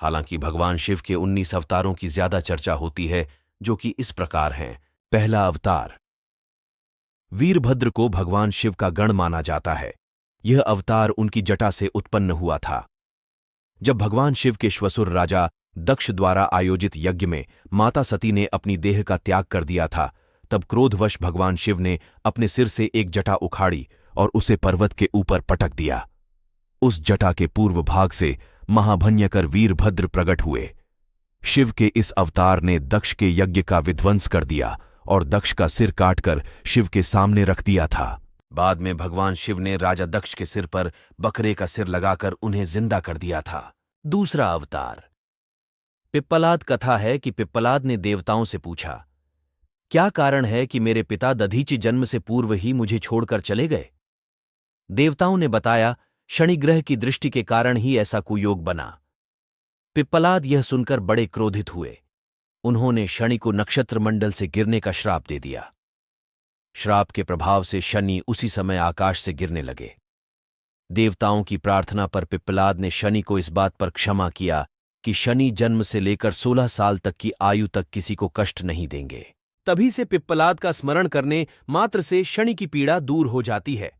हालांकि भगवान शिव के 19 अवतारों की ज्यादा चर्चा होती है, जो कि इस प्रकार हैं। पहला अवतार। वीरभद्र को भगवान शिव का गण माना जाता है। यह अवतार उनकी जटा से उत्पन्न हुआ था। जब भगवान शिव के श्वसुर राजा दक्ष द्वारा आयोजित यज्ञ में माता सती ने अपनी देह का त्याग कर दिया था, तब क्रोधवश भगवान शिव ने अपने सिर से एक जटा उखाड़ी और उसे पर्वत के ऊपर पटक दिया। उस जटा के पूर्व भाग से महाभयंकर वीरभद्र प्रकट हुए। शिव के इस अवतार ने दक्ष के यज्ञ का विध्वंस कर दिया और दक्ष का सिर काटकर शिव के सामने रख दिया था। बाद में भगवान शिव ने राजा दक्ष के सिर पर बकरे का सिर लगाकर उन्हें जिंदा कर दिया था। दूसरा अवतार। पिप्पलाद कथा है कि पिप्पलाद ने देवताओं से पूछा, क्या कारण है कि मेरे पिता दधीचि जन्म से पूर्व ही मुझे छोड़कर चले गए? देवताओं ने बताया, शनिग्रह की दृष्टि के कारण ही ऐसा कुयोग बना। पिप्पलाद यह सुनकर बड़े क्रोधित हुए। उन्होंने शनि को नक्षत्र मंडल से गिरने का श्राप दे दिया। श्राप के प्रभाव से शनि उसी समय आकाश से गिरने लगे। देवताओं की प्रार्थना पर पिप्पलाद ने शनि को इस बात पर क्षमा किया कि शनि जन्म से लेकर 16 साल तक की आयु तक किसी को कष्ट नहीं देंगे। तभी से पिप्पलाद का स्मरण करने मात्र से शनि की पीड़ा दूर हो जाती है।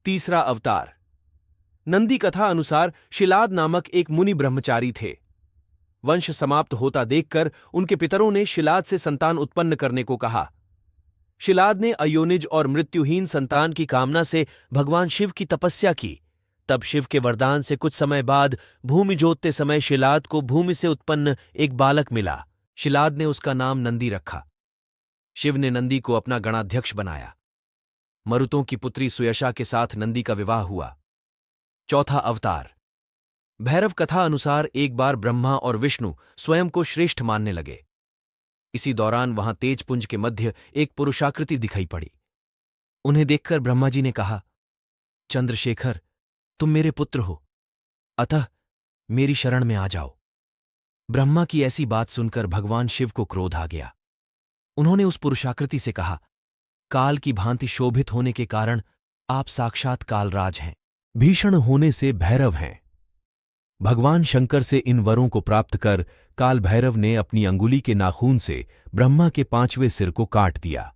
तीसरा अवतार। नंदी कथा अनुसार शिलाद नामक एक मुनि ब्रह्मचारी थे। वंश समाप्त होता देखकर उनके पितरों ने शिलाद से संतान उत्पन्न करने को कहा। शिलाद ने अयोनिज और मृत्युहीन संतान की कामना से भगवान शिव की तपस्या की। तब शिव के वरदान से कुछ समय बाद भूमि जोतते समय शिलाद को भूमि से उत्पन्न एक बालक मिला। शिलाद ने उसका नाम नंदी रखा। शिव ने नंदी को अपना गणाध्यक्ष बनाया। मरुतों की पुत्री सुयशा के साथ नंदी का विवाह हुआ। चौथा अवतार। भैरव कथा अनुसार एक बार ब्रह्मा और विष्णु स्वयं को श्रेष्ठ मानने लगे। इसी दौरान वहां तेजपुंज के मध्य एक पुरुषाकृति दिखाई पड़ी। उन्हें देखकर ब्रह्मा जी ने कहा, चंद्रशेखर, तुम मेरे पुत्र हो, अतः मेरी शरण में आ जाओ। ब्रह्मा की ऐसी बात सुनकर भगवान शिव को क्रोध आ गया। उन्होंने उस पुरुषाकृति से कहा, काल की भांति शोभित होने के कारण आप साक्षात कालराज हैं, भीषण होने से भैरव हैं। भगवान शंकर से इन वरों को प्राप्त कर काल भैरव ने अपनी अंगुली के नाखून से ब्रह्मा के 5वें सिर को काट दिया।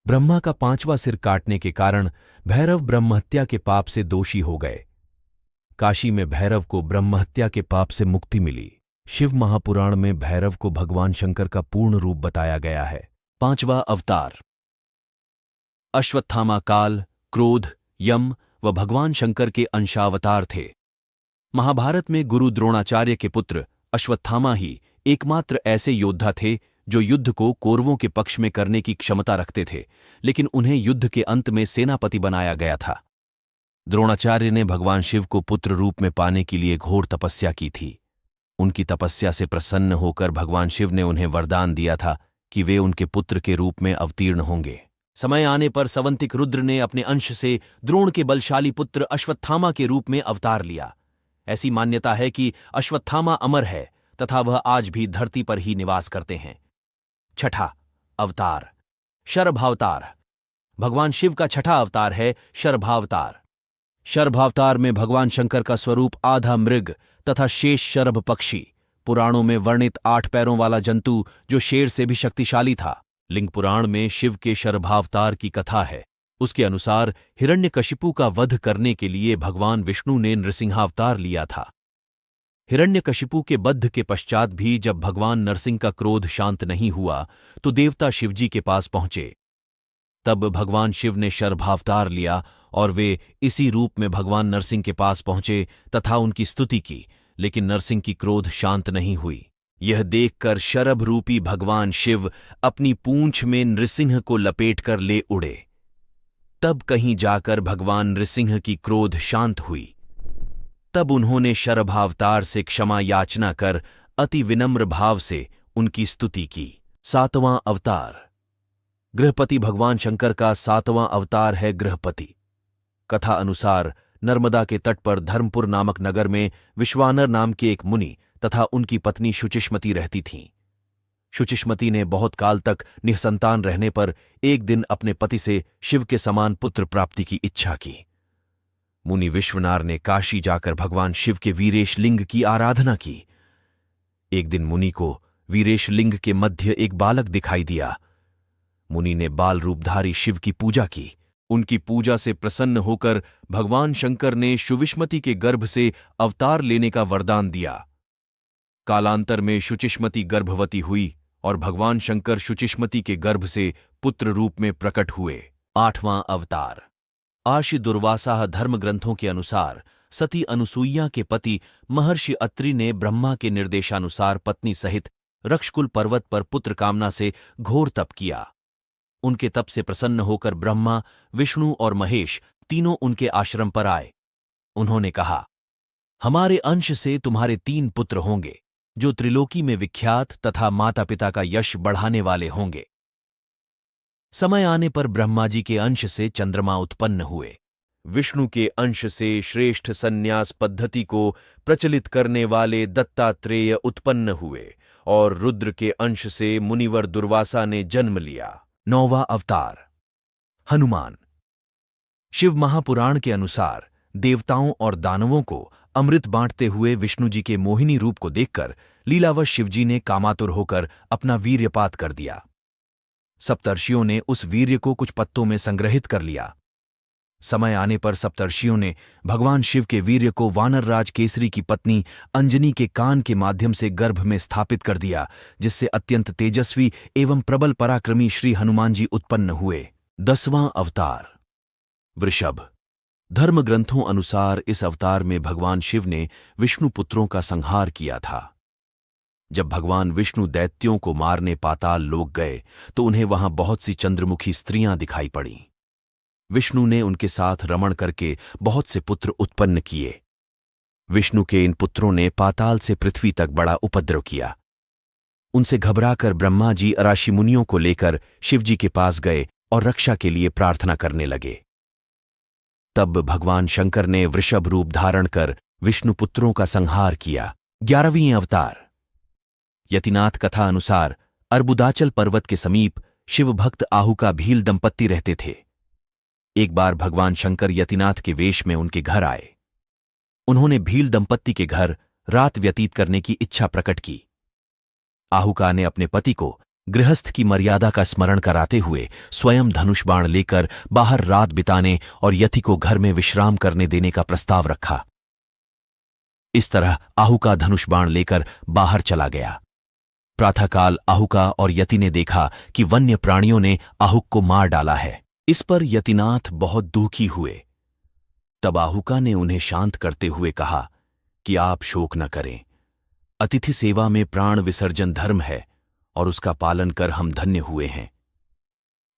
ब्रह्मा का 5वां सिर काटने के कारण भैरव ब्रह्महत्या के पाप से दोषी हो गए। काशी में भैरव को ब्रह्महत्या के पाप से मुक्ति मिली। शिव महापुराण में भैरव को भगवान शंकर का पूर्ण रूप बताया गया है। 5वां अवतार। अश्वत्थामा काल, क्रोध, यम व भगवान शंकर के अंशावतार थे। महाभारत में गुरु द्रोणाचार्य के पुत्र अश्वत्थामा ही एकमात्र ऐसे योद्धा थे जो युद्ध को कौरवों के पक्ष में करने की क्षमता रखते थे, लेकिन उन्हें युद्ध के अंत में सेनापति बनाया गया था। द्रोणाचार्य ने भगवान शिव को पुत्र रूप में पाने के लिए घोर तपस्या की थी। उनकी तपस्या से प्रसन्न होकर भगवान शिव ने उन्हें वरदान दिया था कि वे उनके पुत्र के रूप में अवतीर्ण होंगे। समय आने पर सवंतिक रुद्र ने अपने अंश से द्रोण के बलशाली पुत्र अश्वत्थामा के रूप में अवतार लिया। ऐसी मान्यता है कि अश्वत्थामा अमर है तथा वह आज भी धरती पर ही निवास करते हैं। छठा अवतार। शरभावतार। भगवान शिव का छठा अवतार है शरभावतार। शरभावतार में भगवान शंकर का स्वरूप आधा मृग तथा शेष शरभ पक्षी, पुराणों में वर्णित 8 पैरों वाला जंतु जो शेर से भी शक्तिशाली था। लिंग पुराण में शिव के शरभावतार की कथा है। उसके अनुसार हिरण्यकशिपु का वध करने के लिए भगवान विष्णु ने नृसिंहावतार लिया था। हिरण्यकशिपु के वध के पश्चात भी जब भगवान नरसिंह का क्रोध शांत नहीं हुआ तो देवता शिवजी के पास पहुंचे। तब भगवान शिव ने शरभावतार लिया और वे इसी रूप में भगवान नरसिंह के पास पहुंचे तथा उनकी स्तुति की, लेकिन नरसिंह की क्रोध शांत नहीं हुई। यह देखकर शरभ रूपी भगवान शिव अपनी पूंछ में नृसिंह को लपेटकर ले उड़े। तब कहीं जाकर भगवान नृसिंह की क्रोध शांत हुई। तब उन्होंने शरभावतार से क्षमा याचना कर अति विनम्र भाव से उनकी स्तुति की। 7वां अवतार। गृहपति भगवान शंकर का 7वां अवतार है गृहपति। कथा अनुसार नर्मदा के तट पर धर्मपुर नामक नगर में विश्वानर नाम के एक मुनि तथा उनकी पत्नी शुचिष्मति रहती थीं। शुचिष्मति ने बहुत काल तक निःसंतान रहने पर एक दिन अपने पति से शिव के समान पुत्र प्राप्ति की इच्छा की। मुनि विश्वनार ने काशी जाकर भगवान शिव के वीरेश लिंग की आराधना की। एक दिन मुनि को वीरेश लिंग के मध्य एक बालक दिखाई दिया। मुनि ने बाल रूपधारी शिव की पूजा की। उनकी पूजा से प्रसन्न होकर भगवान शंकर ने शुविष्मति के गर्भ से अवतार लेने का वरदान दिया। कालांतर में शुचिष्मति गर्भवती हुई और भगवान शंकर शुचिष्मति के गर्भ से पुत्र रूप में प्रकट हुए। 8वां अवतार। आर्षि दुर्वासा धर्म ग्रंथों के अनुसार सती अनुसूया के पति महर्षि अत्रि ने ब्रह्मा के निर्देशानुसार पत्नी सहित रक्षकुल पर्वत पर पुत्र कामना से घोर तप किया। उनके तप से प्रसन्न होकर ब्रह्मा, विष्णु और महेश तीनों उनके आश्रम पर आए। उन्होंने कहा, हमारे अंश से तुम्हारे 3 पुत्र होंगे जो त्रिलोकी में विख्यात तथा माता पिता का यश बढ़ाने वाले होंगे। समय आने पर ब्रह्मा जी के अंश से चंद्रमा उत्पन्न हुए। विष्णु के अंश से श्रेष्ठ संन्यास पद्धति को प्रचलित करने वाले दत्तात्रेय उत्पन्न हुए और रुद्र के अंश से मुनिवर दुर्वासा ने जन्म लिया। 9वां अवतार। हनुमान। शिव महापुराण के अनुसार देवताओं और दानवों को अमृत बांटते हुए विष्णु जी के मोहिनी रूप को देखकर लीलावश शिवजी ने कामातुर होकर अपना वीर्यपात कर दिया। सप्तर्षियों ने उस वीर्य को कुछ पत्तों में संग्रहित कर लिया। समय आने पर सप्तर्षियों ने भगवान शिव के वीर्य को वानरराज केसरी की पत्नी अंजनी के कान के माध्यम से गर्भ में स्थापित कर दिया, जिससे अत्यंत तेजस्वी एवं प्रबल पराक्रमी श्री हनुमान जी उत्पन्न हुए। 10वां अवतार। वृषभ। धर्म ग्रंथों अनुसार इस अवतार में भगवान शिव ने विष्णु पुत्रों का संहार किया था। जब भगवान विष्णु दैत्यों को मारने पाताल लोक गए तो उन्हें वहां बहुत सी चंद्रमुखी स्त्रियां दिखाई पड़ीं। विष्णु ने उनके साथ रमण करके बहुत से पुत्र उत्पन्न किए। विष्णु के इन पुत्रों ने पाताल से पृथ्वी तक बड़ा उपद्रव किया। उनसे घबराकर ब्रह्मा जी अराशी मुनियों को लेकर शिवजी के पास गए और रक्षा के लिए प्रार्थना करने लगे। तब भगवान शंकर ने वृषभ रूप धारण कर विष्णु पुत्रों का संहार किया। 11वीं अवतार। यतिनाथ कथा अनुसार अर्बुदाचल पर्वत के समीप शिव भक्त आहुका भील दंपत्ति रहते थे। एक बार भगवान शंकर यतिनाथ के वेश में उनके घर आए। उन्होंने भील दंपत्ति के घर रात व्यतीत करने की इच्छा प्रकट की। आहुका ने अपने पति को गृहस्थ की मर्यादा का स्मरण कराते हुए स्वयं धनुष बाण लेकर बाहर रात बिताने और यति को घर में विश्राम करने देने का प्रस्ताव रखा। इस तरह आहुका धनुष बाण लेकर बाहर चला गया। प्रातःकाल आहुका और यति ने देखा कि वन्य प्राणियों ने आहुक को मार डाला है। इस पर यतिनाथ बहुत दुखी हुए। तब आहुका ने उन्हें शांत करते हुए कहा कि आप शोक न करें। अतिथि सेवा में प्राण विसर्जन धर्म है और उसका पालन कर हम धन्य हुए हैं।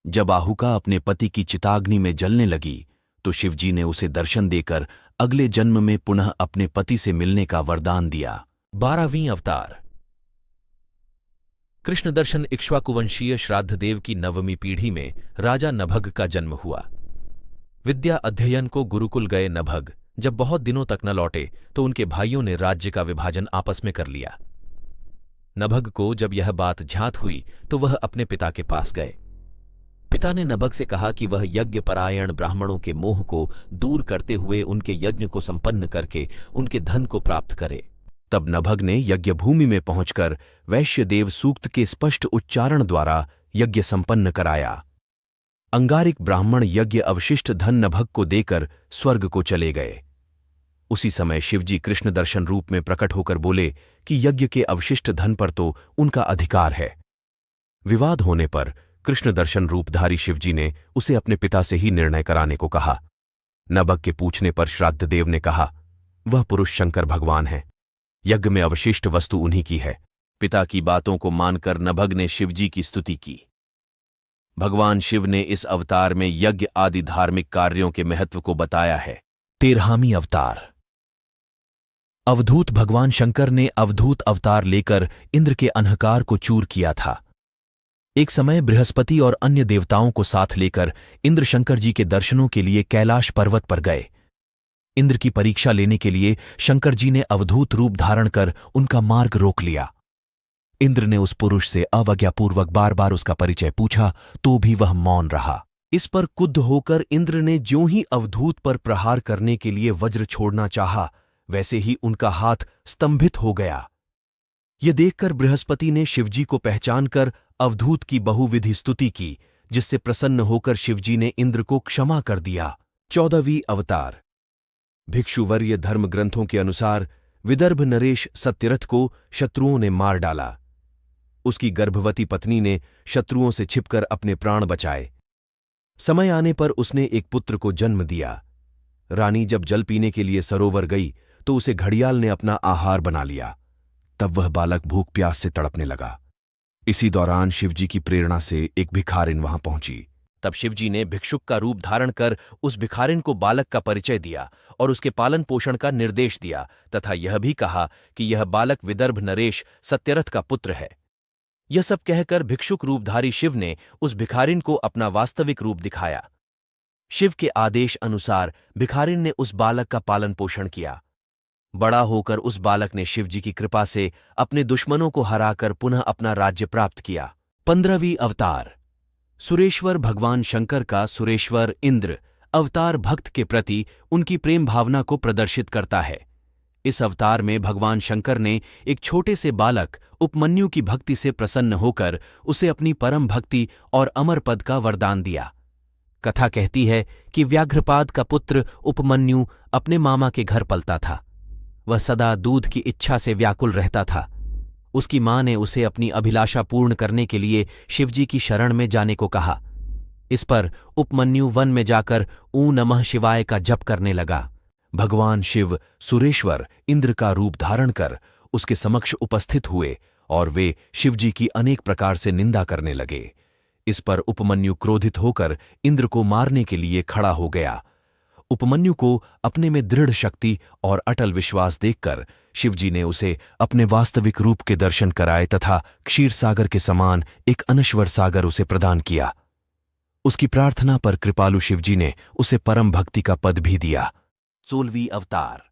जब आहुका अपने पति की चिताग्नि में जलने लगी तो शिवजी ने उसे दर्शन देकर अगले जन्म में पुनः अपने पति से मिलने का वरदान दिया। 12वीं अवतार। कृष्ण दर्शन इक्ष्वाकुवंशीय श्राद्धदेव की 9वीं पीढ़ी में राजा नभग का जन्म हुआ। विद्या अध्ययन को गुरुकुल गए नभग जब बहुत दिनों तक न लौटे तो उनके भाइयों ने राज्य का विभाजन आपस में कर लिया। नभग को जब यह बात ज्ञात हुई तो वह अपने पिता के पास गए। पिता ने नभग से कहा कि वह यज्ञ परायण ब्राह्मणों के मोह को दूर करते हुए उनके यज्ञ को संपन्न करके उनके धन को प्राप्त करे। तब नभग ने यज्ञ भूमि में पहुंचकर वैश्यदेव सूक्त के स्पष्ट उच्चारण द्वारा यज्ञ संपन्न कराया। अंगारिक ब्राह्मण यज्ञ अवशिष्ट धन नभग को देकर स्वर्ग को चले गए। उसी समय शिवजी कृष्ण दर्शन रूप में प्रकट होकर बोले कि यज्ञ के अवशिष्ट धन पर तो उनका अधिकार है। विवाद होने पर कृष्ण दर्शन रूपधारी शिवजी ने उसे अपने पिता से ही निर्णय कराने को कहा। नभग के पूछने पर श्राद्धदेव ने कहा, वह पुरुष शंकर भगवान है। यज्ञ में अवशिष्ट वस्तु उन्हीं की है। पिता की बातों को मानकर नभग ने शिवजी की स्तुति की। भगवान शिव ने इस अवतार में यज्ञ आदि धार्मिक कार्यों के महत्व को बताया है। 13वां अवतार। अवधूत। भगवान शंकर ने अवधूत अवतार लेकर इंद्र के अहंकार को चूर किया था। एक समय बृहस्पति और अन्य देवताओं को साथ लेकर इंद्र शंकर जी के दर्शनों के लिए कैलाश पर्वत पर गए। इंद्र की परीक्षा लेने के लिए शंकर जी ने अवधूत रूप धारण कर उनका मार्ग रोक लिया। इंद्र ने उस पुरुष से अवज्ञापूर्वक बार बार उसका परिचय पूछा तो भी वह मौन रहा। इस पर क्रुद्ध होकर इंद्र ने ज्यों ही अवधूत पर प्रहार करने के लिए वज्र छोड़ना चाहा, वैसे ही उनका हाथ स्तंभित हो गया। यह देखकर बृहस्पति ने शिवजी को पहचानकर अवधूत की बहुविधि स्तुति की, जिससे प्रसन्न होकर शिवजी ने इंद्र को क्षमा कर दिया। 14वीं अवतार। भिक्षुवर्य धर्म ग्रंथों के अनुसार विदर्भ नरेश सत्यरथ को शत्रुओं ने मार डाला। उसकी गर्भवती पत्नी ने शत्रुओं से छिपकर अपने प्राण बचाए। समय आने पर उसने एक पुत्र को जन्म दिया। रानी जब जल पीने के लिए सरोवर गई तो उसे घड़ियाल ने अपना आहार बना लिया। तब वह बालक भूख प्यास से तड़पने लगा। इसी दौरान शिवजी की प्रेरणा से एक भिखारिन वहां पहुंची। तब शिवजी ने भिक्षुक का रूप धारण कर उस भिखारिन को बालक का परिचय दिया और उसके पालन पोषण का निर्देश दिया तथा यह भी कहा कि यह बालक विदर्भ नरेश सत्यरथ का पुत्र है। यह सब कहकर भिक्षुक रूपधारी शिव ने उस भिखारिन को अपना वास्तविक रूप दिखाया। शिव के आदेश अनुसार भिखारिन ने उस बालक का पालन पोषण किया। बड़ा होकर उस बालक ने शिवजी की कृपा से अपने दुश्मनों को हराकर पुनः अपना राज्य प्राप्त किया। 15वीं अवतार। सुरेश्वर भगवान शंकर का सुरेश्वर इंद्र अवतार भक्त के प्रति उनकी प्रेम भावना को प्रदर्शित करता है। इस अवतार में भगवान शंकर ने एक छोटे से बालक उपमन्यु की भक्ति से प्रसन्न होकर उसे अपनी परम भक्ति और अमर पद का वरदान दिया। कथा कहती है कि व्याघ्रपाद का पुत्र उपमन्यु अपने मामा के घर पलता था। वह सदा दूध की इच्छा से व्याकुल रहता था। उसकी मां ने उसे अपनी अभिलाषा पूर्ण करने के लिए शिवजी की शरण में जाने को कहा। इस पर उपमन्यु वन में जाकर ऊ नमः शिवाय का जप करने लगा। भगवान शिव सुरेश्वर इंद्र का रूप धारण कर उसके समक्ष उपस्थित हुए और वे शिवजी की अनेक प्रकार से निंदा करने लगे। इस पर उपमन्यु क्रोधित होकर इंद्र को मारने के लिए खड़ा हो गया। उपमन्यु को अपने में दृढ़ शक्ति और अटल विश्वास देखकर शिवजी ने उसे अपने वास्तविक रूप के दर्शन कराए तथा क्षीर सागर के समान एक अनश्वर सागर उसे प्रदान किया। उसकी प्रार्थना पर कृपालु शिवजी ने उसे परम भक्ति का पद भी दिया। 16वीं अवतार।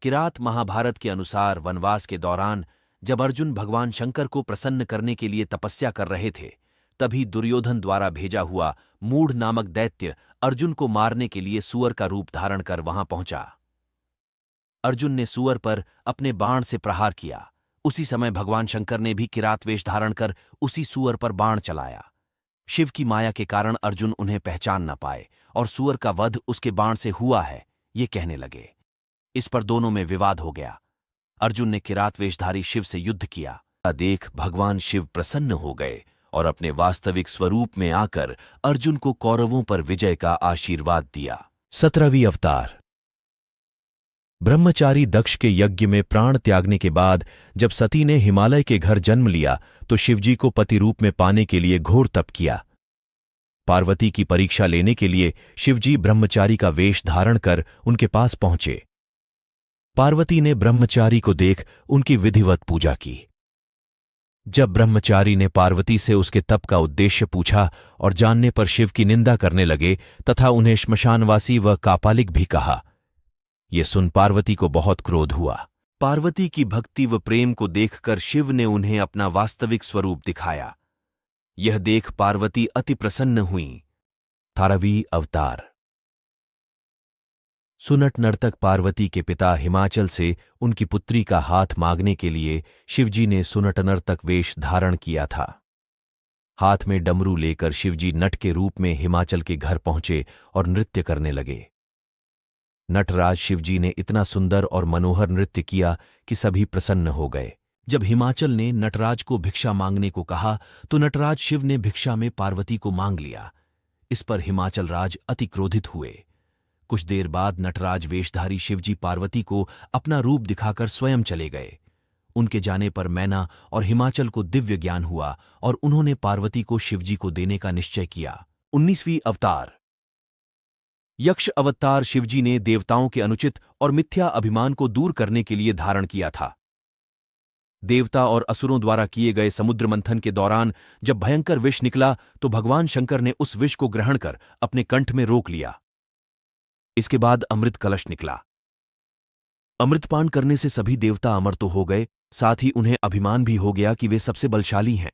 किरात महाभारत के अनुसार वनवास के दौरान जब अर्जुन भगवान शंकर को प्रसन्न करने के लिए तपस्या कर रहे थे, तभी दुर्योधन द्वारा भेजा हुआ मूढ़ नामक दैत्य अर्जुन को मारने के लिए सूअर का रूप धारण कर वहां पहुंचा। अर्जुन ने सूअर पर अपने बाण से प्रहार किया। उसी समय भगवान शंकर ने भी किरात वेश धारण कर उसी सूअर पर बाण चलाया। शिव की माया के कारण अर्जुन उन्हें पहचान न पाए और सूअर का वध उसके बाण से हुआ है, ये कहने लगे। इस पर दोनों में विवाद हो गया। अर्जुन ने किरात वेशधारी शिव से युद्ध किया। देख भगवान शिव प्रसन्न हो गए और अपने वास्तविक स्वरूप में आकर अर्जुन को कौरवों पर विजय का आशीर्वाद दिया। 17वीं अवतार। ब्रह्मचारी दक्ष के यज्ञ में प्राण त्यागने के बाद जब सती ने हिमालय के घर जन्म लिया तो शिवजी को पति रूप में पाने के लिए घोर तप किया। पार्वती की परीक्षा लेने के लिए शिवजी ब्रह्मचारी का वेश धारण कर उनके पास पहुंचे। पार्वती ने ब्रह्मचारी को देख उनकी विधिवत पूजा की। जब ब्रह्मचारी ने पार्वती से उसके तप का उद्देश्य पूछा और जानने पर शिव की निंदा करने लगे तथा उन्हें श्मशानवासी व कापालिक भी कहा। ये सुन पार्वती को बहुत क्रोध हुआ। पार्वती की भक्ति व प्रेम को देखकर शिव ने उन्हें अपना वास्तविक स्वरूप दिखाया। यह देख पार्वती अति प्रसन्न हुई। 18वीं अवतार। सुनट नर्तक पार्वती के पिता हिमाचल से उनकी पुत्री का हाथ मांगने के लिए शिवजी ने सुनट नर्तक वेश धारण किया था। हाथ में डमरू लेकर शिवजी नट के रूप में हिमाचल के घर पहुंचे और नृत्य करने लगे। नटराज शिवजी ने इतना सुंदर और मनोहर नृत्य किया कि सभी प्रसन्न हो गए। जब हिमाचल ने नटराज को भिक्षा मांगने को कहा तो नटराज शिव ने भिक्षा में पार्वती को मांग लिया। इस पर हिमाचल राज अति क्रोधित हुए। कुछ देर बाद नटराज वेशधारी शिवजी पार्वती को अपना रूप दिखाकर स्वयं चले गए। उनके जाने पर मैना और हिमाचल को दिव्य ज्ञान हुआ और उन्होंने पार्वती को शिवजी को देने का निश्चय किया। 19वीं अवतार। यक्ष अवतार शिवजी ने देवताओं के अनुचित और मिथ्या अभिमान को दूर करने के लिए धारण किया था। देवता और असुरों द्वारा किए गए समुद्र मंथन के दौरान जब भयंकर विष निकला तो भगवान शंकर ने उस विष को ग्रहण कर अपने कंठ में रोक लिया। इसके बाद अमृत कलश निकला। अमृतपान करने से सभी देवता अमर तो हो गए, साथ ही उन्हें अभिमान भी हो गया कि वे सबसे बलशाली हैं।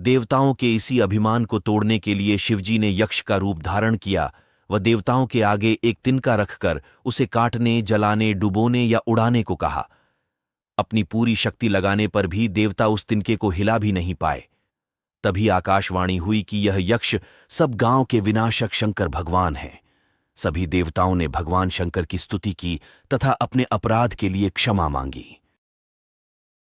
देवताओं के इसी अभिमान को तोड़ने के लिए शिवजी ने यक्ष का रूप धारण किया व देवताओं के आगे एक तिनका रखकर उसे काटने, जलाने, डुबोने या उड़ाने को कहा। अपनी पूरी शक्ति लगाने पर भी देवता उस तिनके को हिला भी नहीं पाए। तभी आकाशवाणी हुई कि यह यक्ष सब गांव के विनाशक शंकर भगवान हैं। सभी देवताओं ने भगवान शंकर की स्तुति की तथा अपने अपराध के लिए क्षमा मांगी।